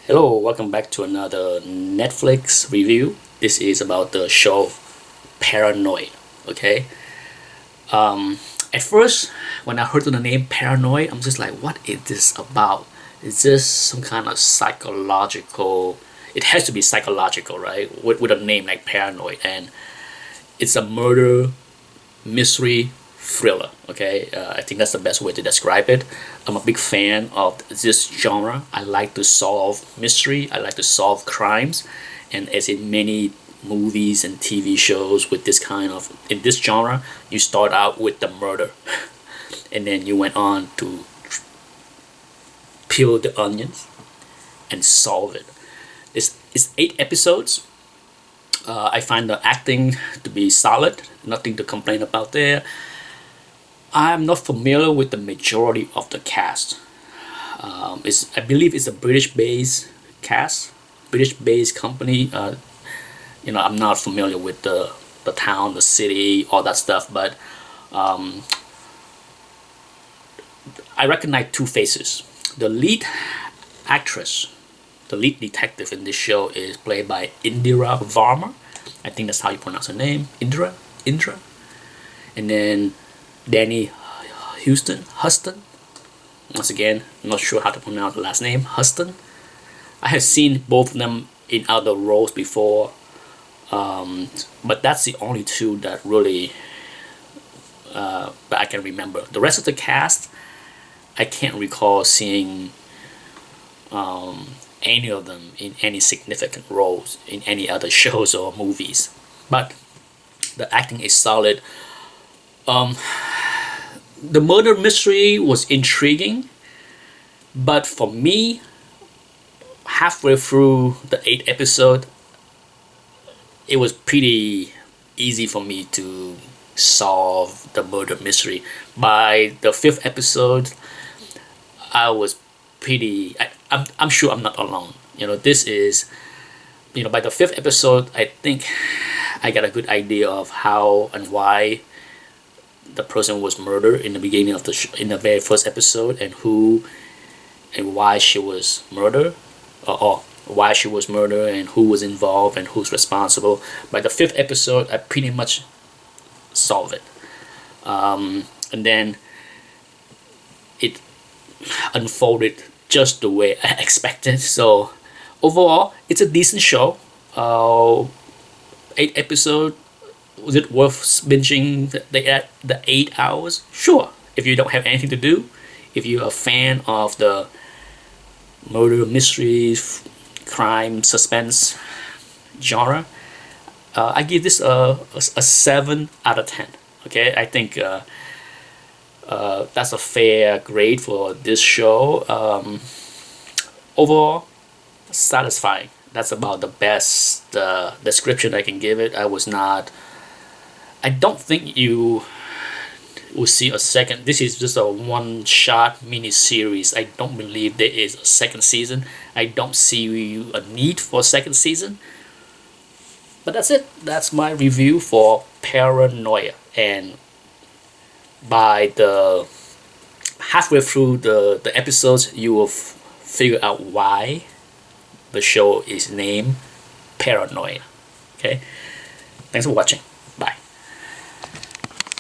Hello, welcome back to another Netflix review. This is about the show Paranoid. Okay. At first, when I heard the name Paranoid, I'm just like, what is this about? Is this some kind of psychological? It has to be psychological, right? With a name like Paranoid, and it's a murder mystery thriller. Okay, I think that's the best way to describe it. I'm a big fan of this genre. I like to solve mystery. I like to solve crimes, and as in many movies and TV shows with this kind of in this genre, you start out with the murder, and then you went on to peel the onions and solve it. It's 8 episodes. I find the acting to be solid. Nothing to complain about there. I'm not familiar with the majority of the cast. I believe it's a British-based cast, British-based company. I'm not familiar with the town, the city, all that stuff, but I recognize two faces. The lead actress, the lead detective in this show is played by Indira Varma. I think that's how you pronounce her name, Indra. And then Danny Huston. Once again, I'm not sure how to pronounce the last name, Huston. I have seen both of them in other roles before, but that's the only two that really that I can remember. The rest of the cast, I can't recall seeing any of them in any significant roles in any other shows or movies. But the acting is solid. The murder mystery was intriguing, but for me, halfway through the 8 episode, it was pretty easy for me to solve the murder mystery. By the 5th episode, I was I'm sure I'm not alone. This is, by the 5th episode, I think I got a good idea of how and why the person was murdered in the beginning of in the very first episode, and who and why she was murdered, or why she was murdered, and who was involved and who's responsible. By the 5th episode, I pretty much solved it, and then it unfolded just the way I expected. So overall, it's a decent show. 8 episode. Was it worth binging the 8 hours? Sure. If you don't have anything to do, if you're a fan of the murder, mysteries, crime, suspense genre, I give this a 7 out of 10. Okay, I think that's a fair grade for this show. Overall, satisfying. That's about the best description I can give it. I don't think you will see a second. This is just a one-shot mini-series. I don't believe there is a second season. I don't see a need for a second season. But that's it. That's my review for Paranoia. And by the halfway through the episodes, you will figure out why the show is named Paranoia. Okay? Thanks for watching.